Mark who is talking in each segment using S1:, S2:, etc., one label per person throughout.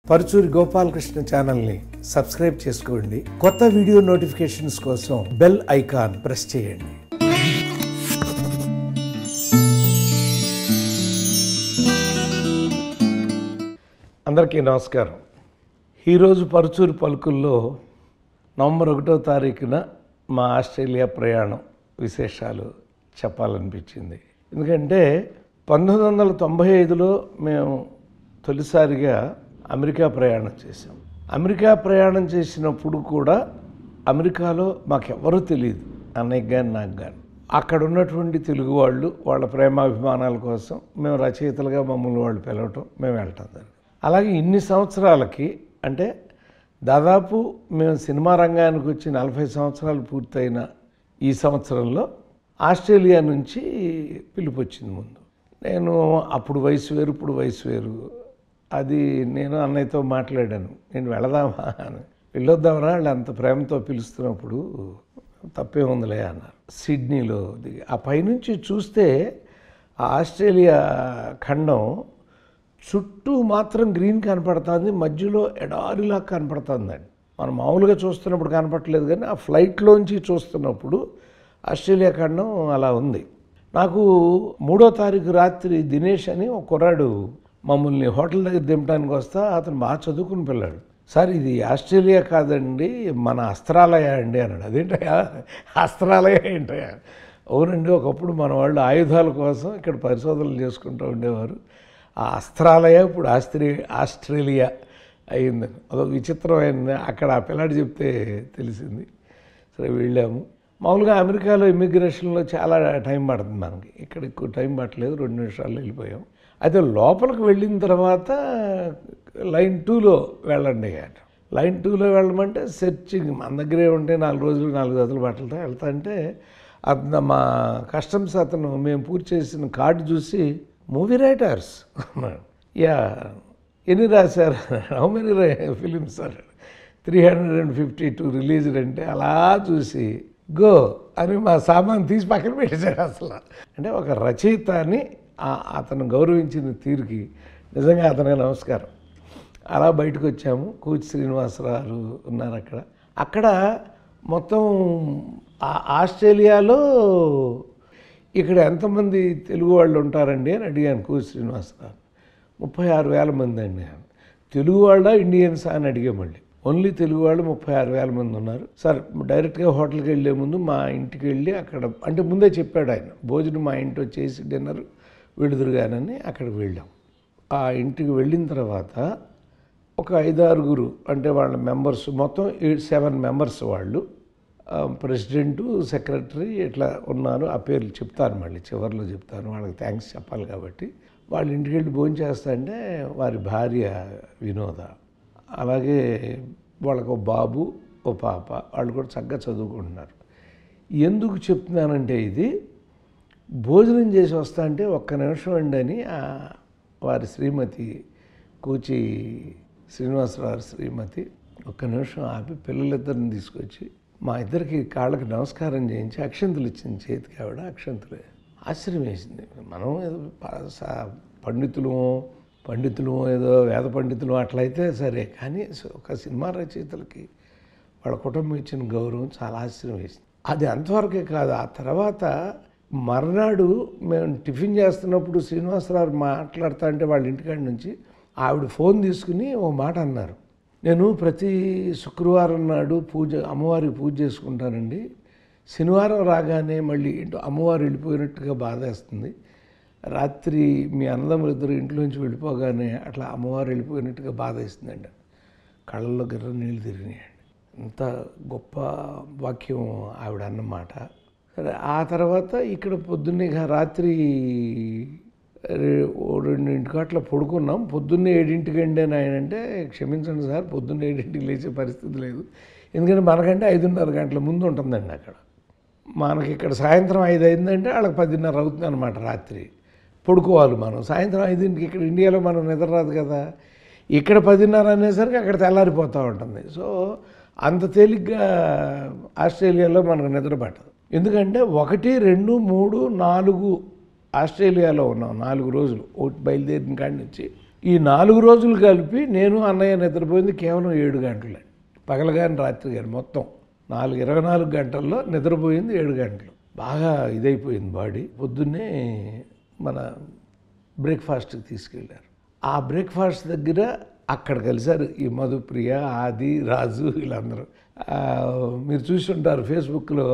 S1: పరుచూరి గోపాలకృష్ణ ఛానల్ని సబ్స్క్రైబ్ చేసుకోండి. కొత్త వీడియో నోటిఫికేషన్స్ కోసం బెల్ ఐకాన్ ప్రెస్ చేయండి. అందరికీ నమస్కారం. ఈరోజు పరుచూరి పలుకుల్లో నవంబర్ 1వ తారీఖున మా ఆస్ట్రేలియా ప్రయాణం విశేషాలు చెప్పాలనిపించింది. ఎందుకంటే 1995లో మేము తొలిసారిగా అమెరికా ప్రయాణం చేసాం. అమెరికా ప్రయాణం చేసినప్పుడు కూడా అమెరికాలో మాకెవరూ తెలియదు, అన్నయ్యకి కానీ నాకు కానీ. అక్కడ ఉన్నటువంటి తెలుగు వాళ్ళు వాళ్ళ ప్రేమాభిమానాల కోసం మేము రచయితలుగా మమ్మల్ని వాళ్ళు పిలవటం, మేము వెళ్ళటం జరిగింది. అలాగే ఇన్ని సంవత్సరాలకి, అంటే దాదాపు మేము సినిమా రంగానికి వచ్చి 40 సంవత్సరాలు పూర్తయిన ఈ సంవత్సరంలో ఆస్ట్రేలియా నుంచి పిలుపు వచ్చింది. ముందు నేను అప్పుడు వయసు వేరు, ఇప్పుడు వయసు వేరు. అది నేను అన్నయ్యతో మాట్లాడాను, నేను వెళదామా అని. వెళ్ళొద్దామరా, వాళ్ళు అంత ప్రేమతో పిలుస్తున్నప్పుడు తప్పే ఉందిలే అన్నారు. సిడ్నీలో దిగి ఆ పైనుంచి చూస్తే ఆ ఆస్ట్రేలియా ఖండం చుట్టూ మాత్రం గ్రీన్ కనపడుతుంది, మధ్యలో ఎడారిలా కనపడుతుందండి. మనం మామూలుగా చూస్తున్నప్పుడు కనపడలేదు, కానీ ఆ ఫ్లైట్లోంచి చూస్తున్నప్పుడు ఆస్ట్రేలియా ఖండం అలా ఉంది. నాకు 3వ తారీఖు రాత్రి దినేష్ అని ఒక కుర్రాడు మమ్మల్ని హోటల్ దగ్గర దింపడానికి వస్తా, అతను బాగా చదువుకుని పిల్లాడు. సార్ ఇది ఆస్ట్రేలియా కాదండి, మన అస్త్రాలయ అండి అన్నాడు. అదేంటయా అస్త్రాలయ ఏంటయా? అవునండి, ఒకప్పుడు మన వాళ్ళు ఆయుధాల కోసం ఇక్కడ పరిశోధనలు చేసుకుంటూ ఉండేవారు. ఆ అస్త్రాలయ ఇప్పుడు ఆస్ట్రేలియా అయిందని. అదొక విచిత్రమైన, అక్కడ ఆ పిల్లాడు చెప్తే తెలిసింది. సరే వెళ్ళాము. మామూలుగా అమెరికాలో ఇమిగ్రేషన్లో చాలా టైం పడుతుంది మనకి, ఇక్కడ ఎక్కువ టైం పట్టలేదు, 2 నిమిషాల్లో వెళ్ళిపోయాం. అయితే లోపలికి వెళ్ళిన తర్వాత లైన్ 2లో వెళ్ళండి అట. లైన్ 2లో వెళ్ళమంటే సెర్చింగ్ మన దగ్గరే ఉంటే 4 రోజులు 4 జతలు బట్టలతో వెళ్తా అంటే అతను మా కస్టమ్స్ అతను మేము పూర్తి చేసిన కార్డు చూసి మూవీ రైటర్స్ యా ఎన్ని రాశారు, how many films sir, 352 released అంటే అలా చూసి గో అని మా సామాన్ తీసి పక్కన పెట్టేశాడు. అసలు అంటే ఒక రచయిత అని అతను గౌరవించిన తీరుకి నిజంగా అతనికి నమస్కారం. అలా బయటకు వచ్చాము. కూచి శ్రీనివాసరావు ఉన్నారు అక్కడ. అక్కడ మొత్తం ఆస్ట్రేలియాలో ఇక్కడ ఎంతమంది తెలుగు వాళ్ళు ఉంటారండి అని అడిగాను కూచి శ్రీనివాసరావు. 36,000 మంది అండి. తెలుగు వాళ్ళ ఇండియన్స్ అని అడిగా. మళ్ళీ ఓన్లీ తెలుగు వాళ్ళు 36,000 మంది ఉన్నారు సార్. డైరెక్ట్గా హోటల్కి వెళ్ళే ముందు మా ఇంటికి వెళ్ళి అక్కడ, అంటే ముందే చెప్పాడు ఆయన, భోజనం మా ఇంట్లో చేసి డిన్నర్ విడుదరుగానని అక్కడికి వెళ్ళాం. ఆ ఇంటికి వెళ్ళిన తర్వాత ఒక 5-6 అంటే వాళ్ళ మెంబర్స్, మొత్తం 7 మెంబర్స్ వాళ్ళు, ప్రెసిడెంటు, సెక్రటరీ ఇట్లా ఉన్నారు. ఆ పేర్లు చెప్తాను, మళ్ళీ చివరిలో చెప్తాను, వాళ్ళకి థ్యాంక్స్ చెప్పాలి కాబట్టి. వాళ్ళ ఇంటికి వెళ్ళి భోజనం చేస్తా అంటే వారి భార్య వినోద, అలాగే వాళ్ళకు ఒక బాబు ఓ పాప, వాళ్ళు కూడా చక్కగా చదువుకుంటున్నారు. ఎందుకు చెప్తున్నానంటే, ఇది భోజనం చేసి వస్తా అంటే ఒక్క నిమిషం అండి అని వారి శ్రీమతి, కూచి శ్రీనివాసరావు శ్రీమతి ఒక్క నిమిషం ఆపి పిల్లలిద్దరిని తీసుకొచ్చి మా ఇద్దరికి కాళ్ళకి నమస్కారం చేయించి అక్షంతలు ఇచ్చింది చేతికి. ఆవిడ అక్షంతలు. ఆశ్చర్యం వేసింది. మనం ఏదో పండితులు ఏదో వేద పండితులు అట్లయితే సరే, కానీ ఒక సినిమా రచయితలకి వాళ్ళ కుటుంబం ఇచ్చిన గౌరవం చాలా ఆశ్చర్యం వేసింది. అది అంతవరకే కాదు, ఆ తర్వాత మర్నాడు మేము టిఫిన్ చేస్తున్నప్పుడు శ్రీనివాసరావు మాట్లాడుతా అంటే వాళ్ళ ఇంటికాడి నుంచి ఆవిడ ఫోన్ తీసుకుని ఓ మాట అన్నారు. నేను ప్రతి శుక్రవారం నాడు అమ్మవారికి పూజ చేసుకుంటానండి. శనివారం రాగానే మళ్ళీ అమ్మవారు వెళ్ళిపోయినట్టుగా బాధేస్తుంది. రాత్రి మీ అన్నదమ్ములిద్దరు ఇంట్లోంచి వెళ్ళిపోగానే అట్లా అమ్మవారు వెళ్ళిపోయినట్టుగా బాధేస్తుందండి. కళ్ళల్లో గిర్ర నీళ్ళు తిరిగినాయండి. ఇంత గొప్ప వాక్యం ఆవిడ అన్నమాట. సరే, ఆ తర్వాత ఇక్కడ పొద్దున్నే రాత్రి 2 అట్లా పడుకున్నాం. పొద్దున్నే 7ంటికి అండి అని ఆయన అంటే, క్షమించండి సార్, పొద్దున్నే 7ంటికి లేచే పరిస్థితి లేదు, ఎందుకంటే మనకంటే 5:30 గంటల ముందు ఉంటుందండి అక్కడ. మనకి ఇక్కడ సాయంత్రం 5 అయిందంటే వాళ్ళకి 10:30 అవుతుంది అనమాట రాత్రి. పడుకోవాలి మనం సాయంత్రం 5ంటికి. ఇక్కడ ఇండియాలో మనం నిద్ర రాదు కదా, ఇక్కడ 10:30 అనేసరికి అక్కడ తెల్లారిపోతూ ఉంటుంది. సో అంత తేలిగ్గా ఆస్ట్రేలియాలో మనకు నిద్ర పట్టదు. ఎందుకంటే 1, 2, 3, 4 ఆస్ట్రేలియాలో ఉన్నాం 4 రోజులు. బయలుదేరిన కాడి నుంచి ఈ 4 రోజులు కలిపి నేను అన్నయ్య నిద్రపోయింది కేవలం 7 గంటలే. పగలు కానీ రాత్రి కానీ మొత్తం 24 గంటల్లో నిద్రపోయింది 7 గంటలు. బాగా ఇదైపోయింది బాడీ. పొద్దున్నే మన బ్రేక్ఫాస్ట్కి తీసుకెళ్ళారు. ఆ బ్రేక్ఫాస్ట్ దగ్గర అక్కడ కలిశారు ఈ మధుప్రియ, ఆది, రాజు వీళ్ళందరూ. మీరు చూసి ఉంటారు ఫేస్బుక్లో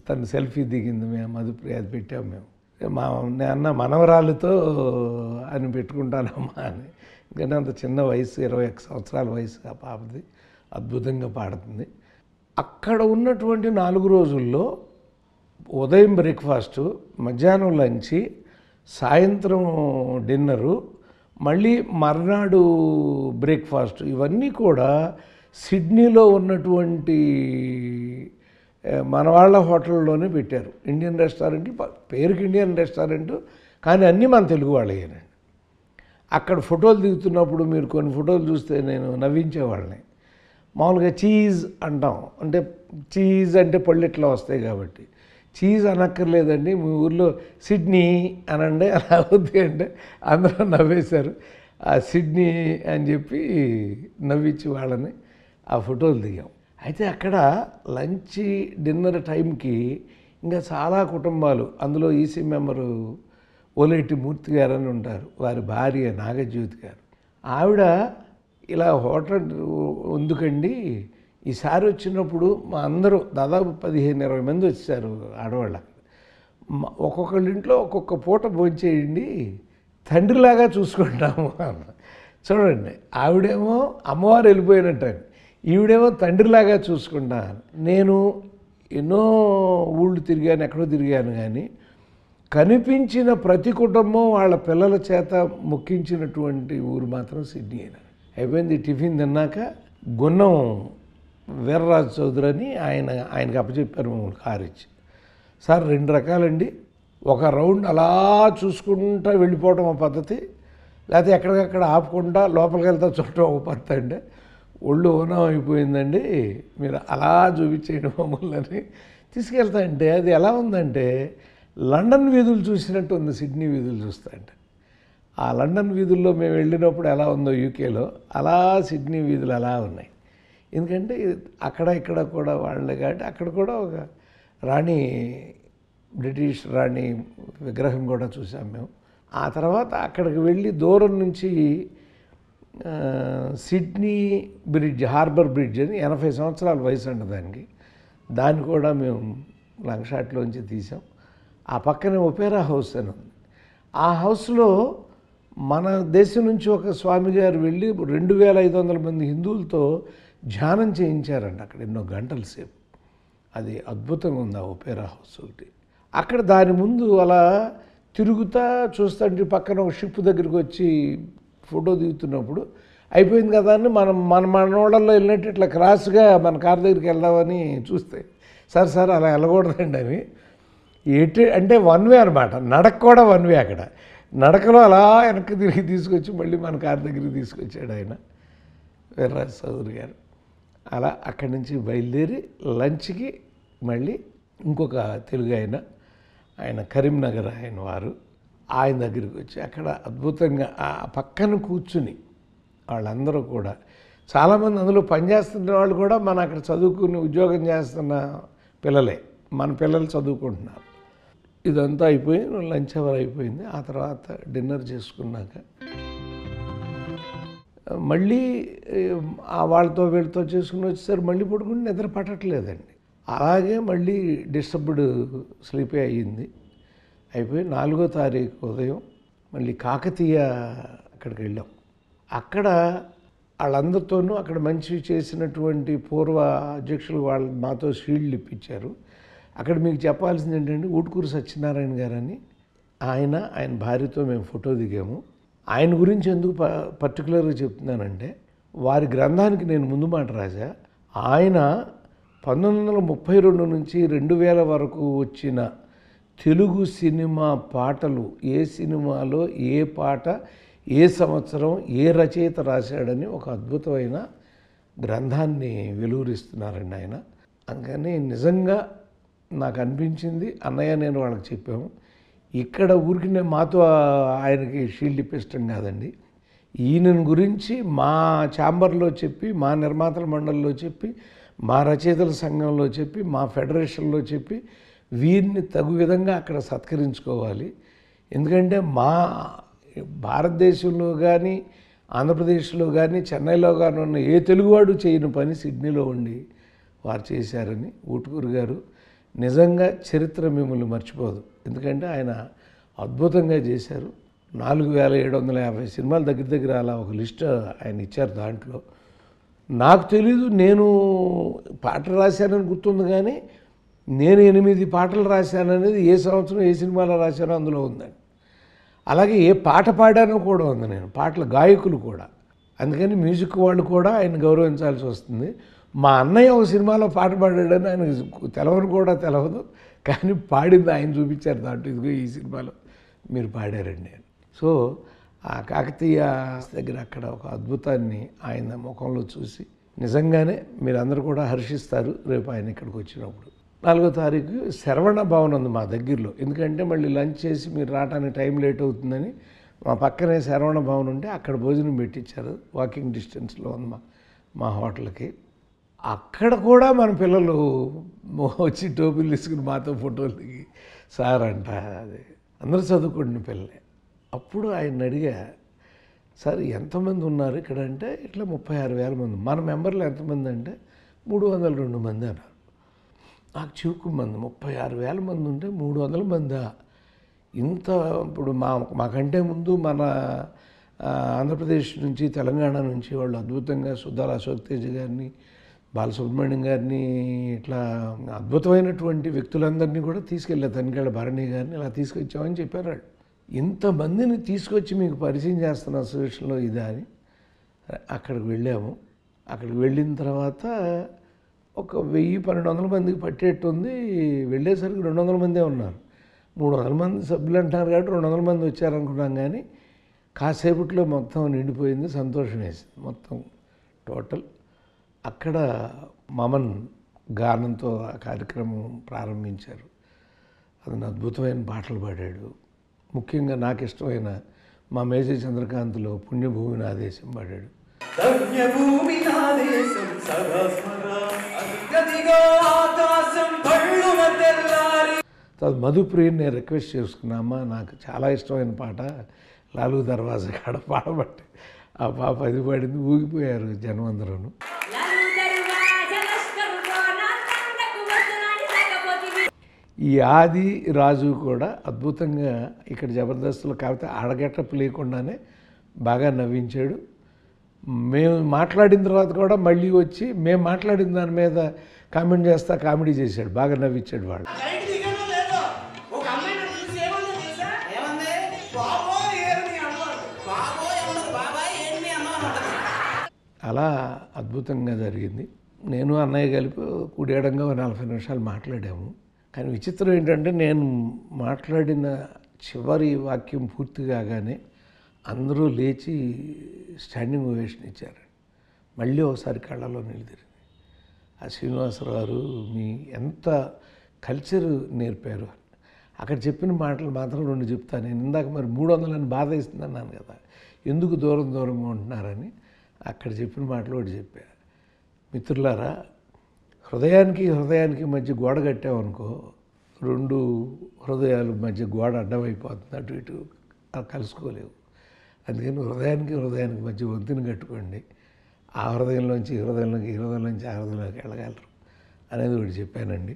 S1: తను సెల్ఫీ దిగింది మేము మధుప్రియ, అది పెట్టాము మేము. అన్న మనవరాలతో అని పెట్టుకుంటానమ్మా అని. ఎందుకంటే అంత చిన్న వయసు, 21 సంవత్సరాల వయసు ఆ పాపది. అద్భుతంగా పాడుతుంది. అక్కడ ఉన్నటువంటి 4 రోజుల్లో ఉదయం బ్రేక్ఫాస్టు, మధ్యాహ్నం లంచి, సాయంత్రం డిన్నరు, మళ్ళీ మర్నాడు బ్రేక్ఫాస్ట్, ఇవన్నీ కూడా సిడ్నీలో ఉన్నటువంటి మన వాళ్ళ హోటల్లోనే పెట్టారు. ఇండియన్ రెస్టారెంట్, పేరుకి ఇండియన్ రెస్టారెంట్, కానీ అన్నీ మన తెలుగు వాళ్ళేనండి. అక్కడ ఫోటోలు దిగుతున్నప్పుడు మీరు కొన్ని ఫోటోలు చూస్తే నేను నవ్వించేవాళ్ళని. మామూలుగా చీజ్ అంటాం, అంటే చీజ్ అంటే పళ్ళు ఇట్లా వస్తాయి కాబట్టి చీజ్ అనక్కర్లేదండి, మీ ఊర్లో సిడ్నీ అనండి, అలా అవుద్ది అంటే అందరూ నవ్వేశారు. ఆ సిడ్నీ అని చెప్పి నవ్వించి వాళ్ళని ఆ ఫోటోలు దిగాం. అయితే అక్కడ లంచ్ డిన్నర్ టైంకి ఇంకా చాలా కుటుంబాలు, అందులో ఈసీ మెంబరు ఓలేటి మూర్తి గారు అని ఉంటారు, వారి భార్య నాగజ్యోతి గారు. ఆవిడ ఇలా హోటల్ ఎందుకండి, ఈసారి వచ్చినప్పుడు మా అందరూ దాదాపు 15-20 మంది వచ్చారు ఆడవాళ్ళు. ఒక్కొక్కళ్ళ ఇంట్లో ఒక్కొక్క పూట భోంచేయండి, తండ్రిలాగా చూసుకుంటాము అన్న. చూడండి, ఆవిడేమో అమ్మవారు వెళ్ళిపోయినట్టు, ఈవిడేమో తండ్రిలాగా చూసుకుంటాను. నేను ఎన్నో ఊళ్ళు తిరిగాను, ఎక్కడో తిరిగాను, కానీ కనిపించిన ప్రతి కుటుంబం వాళ్ళ పిల్లల చేత మొక్కించినటువంటి ఊరు మాత్రం సిడ్నీ అయినా. అయిపోయింది. టిఫిన్ తిన్నాక గున్నం వీర్రాజు చౌదరి అని ఆయనకి అప్పచెప్పారు మమ్మల్ని కారు ఇచ్చి. సార్ 2 రకాలండి, ఒక రౌండ్ అలా చూసుకుంటూ వెళ్ళిపోవడం ఒక పద్ధతి, లేకపోతే ఎక్కడికక్కడ ఆపకుండా లోపలికి వెళ్తా చూడటం ఒక పద్ధతి అండి. ఒళ్ళు ఓనం అయిపోయిందండి, మీరు అలా చూపించేయండి మమ్మల్ని అని తీసుకెళ్తా అంటే అది ఎలా ఉందంటే లండన్ వీధులు చూసినట్టు ఉంది. సిడ్నీ వీధులు చూస్తా అంటే ఆ లండన్ వీధుల్లో మేము వెళ్ళినప్పుడు ఎలా ఉందో యూకేలో, అలా సిడ్నీ వీధులు అలా ఉన్నాయి. ఎందుకంటే అక్కడ ఇక్కడ కూడా వాళ్ళే కాబట్టి అక్కడ కూడా ఒక రాణి, బ్రిటిష్ రాణి విగ్రహం కూడా చూసాం మేము. ఆ తర్వాత అక్కడికి వెళ్ళి దూరం నుంచి సిడ్నీ బ్రిడ్జ్, హార్బర్ బ్రిడ్జ్ అని 80 సంవత్సరాల వయసు అండి దానికి, దాన్ని కూడా మేము లాంగ్ షాట్లోంచి తీసాం. ఆ పక్కనే ఒపేరా హౌస్ అని ఉంది. ఆ హౌస్లో మన దేశం నుంచి ఒక స్వామి గారు వెళ్ళి 2500 మంది హిందువులతో ధ్యానం చేయించారండి అక్కడ ఎన్నో గంటల సేపు. అది అద్భుతంగా ఉంది ఆ ఒపేరా హౌస్ ఒకటి. అక్కడ దాని ముందు అలా తిరుగుతా చూస్తుంటే పక్కన ఒక షిప్ దగ్గరికి వచ్చి ఫోటో దిగుతున్నప్పుడు అయిపోయింది కదా అని మన మనోళ్ళల్లో వెళ్ళినట్టు ఇట్లా క్రాస్గా మన కారు దగ్గరికి వెళ్దామని చూస్తే సార్ అలా వెళ్ళకూడదండి అని అంటే 1 వే అనమాట. నడక కూడా 1 వే. అక్కడ నడకలో అలా వెనక్కి తిరిగి తీసుకొచ్చి మళ్ళీ మన కారు దగ్గరికి తీసుకొచ్చాడు ఆయన వీర్రాజు చౌదరి గారు. అలా అక్కడి నుంచి బయలుదేరి లంచ్కి మళ్ళీ ఇంకొక తెలుగు ఆయన కరీంనగర్ ఆయన దగ్గరికి వచ్చి అక్కడ అద్భుతంగా ఆ పక్కన కూర్చుని వాళ్ళందరూ కూడా చాలామంది అందులో పనిచేస్తున్న వాళ్ళు కూడా మన అక్కడ చదువుకుని ఉద్యోగం చేస్తున్న పిల్లలే, మన పిల్లలు చదువుకుంటున్నారు. ఇదంతా అయిపోయి లంచ్ అవర్ అయిపోయింది. ఆ తర్వాత డిన్నర్ చేసుకున్నాక మళ్ళీ వాళ్ళతో వీళ్ళతో చేసుకుని వచ్చేసరికి మళ్ళీ పడుకుని నిద్ర పట్టట్లేదండి. అలాగే మళ్ళీ డిస్టర్బ్డ్ స్లీపే అయ్యింది. అయిపోయి 4వ తారీఖు ఉదయం మళ్ళీ కాకతీయ అక్కడికి వెళ్ళాం. అక్కడ వాళ్ళందరితోనూ అక్కడ మంచి చేసినటువంటి పూర్వ అధ్యక్షులు వాళ్ళు మాతో షీల్డ్లు ఇప్పించారు. అక్కడ మీకు చెప్పాల్సింది ఏంటంటే ఊటుకూరు సత్యనారాయణ గారని ఆయన భార్యతో మేము ఫోటో దిగాము. ఆయన గురించి ఎందుకు పర్టికులర్గా చెప్తున్నానంటే వారి గ్రంథానికి నేను ముందు మాట రాజా. ఆయన 1932 నుంచి 2000 వరకు వచ్చిన తెలుగు సినిమా పాటలు, ఏ సినిమాలో ఏ పాట ఏ సంవత్సరం ఏ రచయిత రాశాడని ఒక అద్భుతమైన గ్రంథాన్ని వెలువరిస్తున్నారండి ఆయన. అందుకని నిజంగా నాకు అనిపించింది, అన్నయ్య నేను వాళ్ళకి చెప్పాము, ఇక్కడ ఊరికి మాతో ఆయనకి షీల్డ్ ఇప్పించడం కాదండి, ఈయనను గురించి మా ఛాంబర్లో చెప్పి, మా నిర్మాతల మండలిలో చెప్పి, మా రచయితల సంఘంలో చెప్పి, మా ఫెడరేషన్లో చెప్పి వీరిని తగు విధంగా అక్కడ సత్కరించుకోవాలి. ఎందుకంటే మా భారతదేశంలో కానీ, ఆంధ్రప్రదేశ్లో కానీ, చెన్నైలో కానీ ఉన్న ఏ తెలుగువాడు చేయని పని సిడ్నీలో ఉండి వారు చేశారని ఊటుకూరు గారు నిజంగా చరిత్ర మిమ్మల్ని మర్చిపోదు. ఎందుకంటే ఆయన అద్భుతంగా చేశారు. 4750 సినిమాలు దగ్గర దగ్గర అలా ఒక లిస్ట్ ఆయన ఇచ్చారు. దాంట్లో నాకు తెలీదు, నేను పాటలు రాశానని గుర్తుంది, కానీ నేను 8 పాటలు రాశాననేది ఏ సంవత్సరం ఏ సినిమాలో రాశానో అందులో ఉందండి. అలాగే ఏ పాట పాడానో కూడా ఉంది, నేను పాటల గాయకులు కూడా. అందుకని మ్యూజిక్ వాళ్ళు కూడా ఆయన గౌరవించాల్సి వస్తుంది. మా అన్నయ్య ఒక సినిమాలో పాట పాడాడని ఆయన తెలవని కూడా తెలవదు, కానీ పాడింది ఆయన చూపించారు దాంట్లో, ఇదిగో ఈ సినిమాలో మీరు పాడారండి అని. సో ఆ కాకతీయ దగ్గర అక్కడ ఒక అద్భుతాన్ని ఆయన ముఖంలో చూసి నిజంగానే మీరందరూ కూడా హర్షిస్తారు రేపు ఆయన ఇక్కడికి వచ్చినప్పుడు. 4వ తారీఖు శరవణ భవన్ ఉంది మా దగ్గరలో. ఎందుకంటే మళ్ళీ లంచ్ చేసి మీరు రావడానికి టైం లేట్ అవుతుందని మా పక్కనే శరవణ భవన్ ఉంటే అక్కడ భోజనం పెట్టించారు. వాకింగ్ డిస్టెన్స్లో ఉంది మా హోటల్కి. అక్కడ కూడా మన పిల్లలు వచ్చి టోపీలు తీసుకుని మాతో ఫోటోలు దిగి సార్ అంట, అది అందరూ చదువుకుంటున్న పిల్లలే. అప్పుడు ఆయన అడిగా, సార్ ఎంతమంది ఉన్నారు ఇక్కడ అంటే, ఇట్లా 36,000 మంది. మన మెంబర్లు ఎంతమంది అంటే 302 మంది అన్నారు. నాకు చివుకుమంది, 36,000 మంది ఉంటే 300 మందా? ఇంత ఇప్పుడు మాకంటే ముందు మన ఆంధ్రప్రదేశ్ నుంచి, తెలంగాణ నుంచి వాళ్ళు అద్భుతంగా సుద్దాల అశోక్ తేజ గారిని, బాలసుబ్రహ్మణ్యం గారిని, ఇట్లా అద్భుతమైనటువంటి వ్యక్తులందరినీ కూడా తీసుకెళ్ళారు. తనికేళ్ళ భరణి గారిని ఇలా తీసుకొచ్చామని చెప్పారు వాళ్ళు. ఇంతమందిని తీసుకొచ్చి మీకు పరిచయం చేస్తున్న అసోసియేషన్లో ఇదా అని అక్కడికి వెళ్ళాము. అక్కడికి వెళ్ళిన తర్వాత ఒక 1000-1200 మందికి పట్టేట్టుంది. వెళ్ళేసరికి 200 మందే ఉన్నారు. 300 మంది సభ్యులు అంటున్నారు కాబట్టి 200 మంది వచ్చారనుకున్నాం, కానీ కాసేపట్లో మొత్తం నిండిపోయింది. సంతోషం వేసింది మొత్తం టోటల్. అక్కడ మమన్ గానంతో ఆ కార్యక్రమం ప్రారంభించారు. అతను అద్భుతమైన పాటలు పాడాడు. ముఖ్యంగా నాకు ఇష్టమైన మా మేజర్ చంద్రకాంత్లో పుణ్యభూమి నా దేశం పాడాడు. మధుప్రియని నేను రిక్వెస్ట్ చేసుకున్నామా, నాకు చాలా ఇష్టమైన పాట లాలు దర్వాజా కాడ పాడబట్టి ఆ పాప అది పాడింది. ఊగిపోయారు జనం అందరూ. ఈ ఆది రాజు కూడా అద్భుతంగా ఇక్కడ జబర్దస్త్లో, కాకపోతే ఆడగెట్టపు లేకుండానే బాగా నవ్వించాడు. మేము మాట్లాడిన తర్వాత కూడా మళ్ళీ వచ్చి మేము మాట్లాడిన దాని మీద కామెంట్ చేస్తా కామెడీ చేశాడు, బాగా నవ్వించాడు వాడు. అలా అద్భుతంగా జరిగింది. నేను అన్నయ్య కలిపి కుడియడంగా 40 నిమిషాలు మాట్లాడాము. కానీ విచిత్రం ఏంటంటే, నేను మాట్లాడిన చివరి వాక్యం పూర్తి కాగానే అందరూ లేచి స్టాండింగ్ ఓవేషన్ ఇచ్చారు. మళ్ళీ ఒకసారి కళ్ళలో నీళ్ళు తిరిగింది. ఆ శ్రీనివాసరావు గారు మీ ఎంత కల్చర్ నేర్పారు. అక్కడ చెప్పిన మాటలు మాత్రం 2 చెప్తాను. నేను ఇందాక మరి 300 అని బాధ ఇస్తున్నాను కదా, ఎందుకు దూరంగా ఉంటున్నారని. అక్కడ చెప్పిన మాటలు ఒకటి చెప్పా. మిత్రులారా, హృదయానికి మధ్య గోడ కట్టామనుకో, 2 హృదయాల మధ్య గోడ అడ్డమైపోతుంది, అటు ఇటు కలుసుకోలేవు. అందుకని హృదయానికి మధ్య వంతుని కట్టుకోండి. ఆ హృదయంలోంచి ఈ హృదయంలోకి ఆ హృదయంలోకి వెళ్ళగలరు అనేది ఒకటి చెప్పానండి.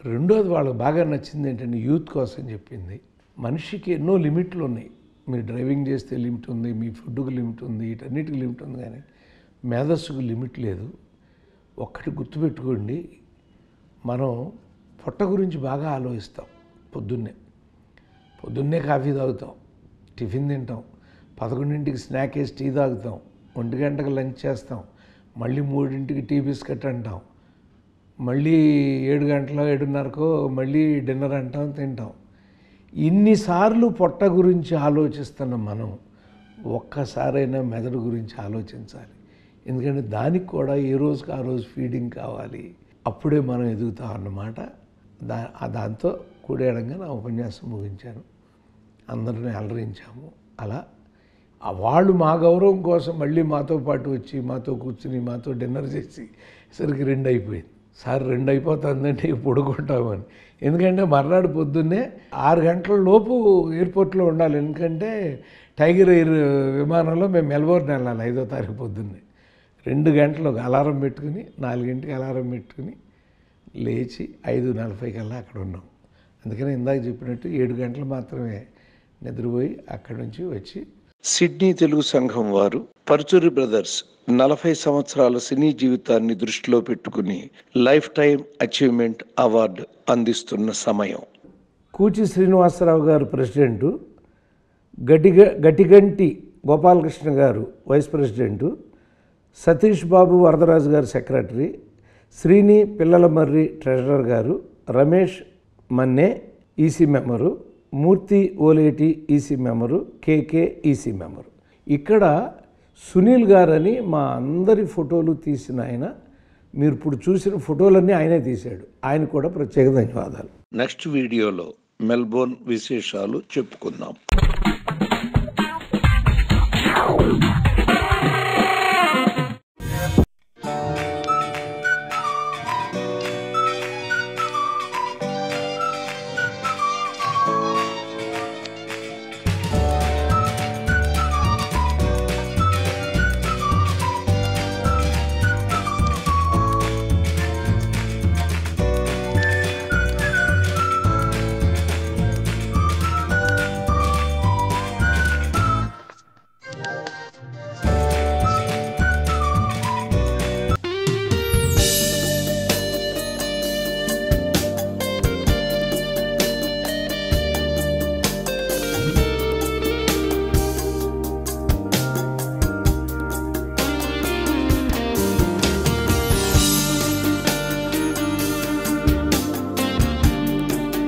S1: రెండోది వాళ్ళకి బాగా నచ్చింది ఏంటంటే, యూత్ కోసం చెప్పింది. మనిషికి ఎన్నో లిమిట్లు ఉన్నాయి. మీరు డ్రైవింగ్ చేస్తే లిమిట్ ఉంది, మీ ఫుడ్కి లిమిట్ ఉంది, వీటన్నిటికి లిమిట్ ఉంది, కానీ మేధస్సుకు లిమిట్ లేదు. ఒక్కటి గుర్తుపెట్టుకోండి, మనం పొట్ట గురించి బాగా ఆలోచిస్తాం. పొద్దున్నే కాఫీ తాగుతాం, టిఫిన్ తింటాం, 11ంటికి స్నాక్ వేసి టీ తాగుతాం, 1 గంటకు లంచ్ చేస్తాం, మళ్ళీ 3ంటికి టీ బిస్కెట్ అంటాం, మళ్ళీ 7 గంటలో 7:30కో మళ్ళీ డిన్నర్ అంటాం, తింటాం. ఇన్నిసార్లు పొట్ట గురించి ఆలోచిస్తున్న మనం ఒక్కసారైనా మెదడు గురించి ఆలోచించాలి. ఎందుకంటే దానికి కూడా ఏ రోజుకి ఆ రోజు ఫీడింగ్ కావాలి, అప్పుడే మనం ఎదుగుతాం అన్నమాట. దాంతో కూడేయడంగా నా ఉపన్యాసం ముగించాను. అందరిని అలరించాము. అలా వాళ్ళు మా గౌరవం కోసం మళ్ళీ మాతో పాటు వచ్చి మాతో కూర్చుని మాతో డిన్నర్ చేసి సరికి 2 అయిపోయింది. సార్ 2 అయిపోతుందంటే పడుకుంటామని. ఎందుకంటే మర్నాడు పొద్దున్నే 6 గంటల లోపు ఎయిర్పోర్ట్లో ఉండాలి. ఎందుకంటే టైగర్ ఎయిర్ విమానంలో మేము మెల్బోర్న్ వెళ్ళాలి 5వ తారీఖు పొద్దున్నే. 2 గంటలు అలారం పెట్టుకుని 4ంటికి అలారం పెట్టుకుని లేచి 5:40 కల్లా అక్కడ ఉన్నాం. అందుకని ఇందాక చెప్పినట్టు 7 గంటలు మాత్రమే నిద్రపోయి అక్కడి నుంచి వచ్చి సిడ్నీ తెలుగు సంఘం వారు పరుచూరి బ్రదర్స్ 40 సంవత్సరాల సినీ జీవితాన్ని దృష్టిలో పెట్టుకుని లైఫ్ టైం అచీవ్మెంట్ అవార్డు అందిస్తున్న సమయం. కూచి శ్రీనివాసరావు గారు ప్రెసిడెంటు, గటిగంటి గోపాలకృష్ణ గారు వైస్ ప్రెసిడెంటు, సతీష్ బాబు వరదరాజు గారు సెక్రటరీ, శ్రీని పిల్లలమర్రి ట్రెజరర్ గారు, రమేష్ మన్నే ఈసీ మెంబరు, మూర్తి ఓలేటి ఈసీ మెంబరు, కేకే ఈసీ మెంబరు. ఇక్కడ సునీల్ గారని మా అందరి ఫోటోలు తీసిన ఆయన, మీరు ఇప్పుడు చూసిన ఫోటోలన్నీ ఆయనే తీశాడు. ఆయన కూడా ప్రత్యేక ధన్యవాదాలు. నెక్స్ట్ వీడియోలో మెల్బోర్న్ విశేషాలు చెప్పుకుందాం.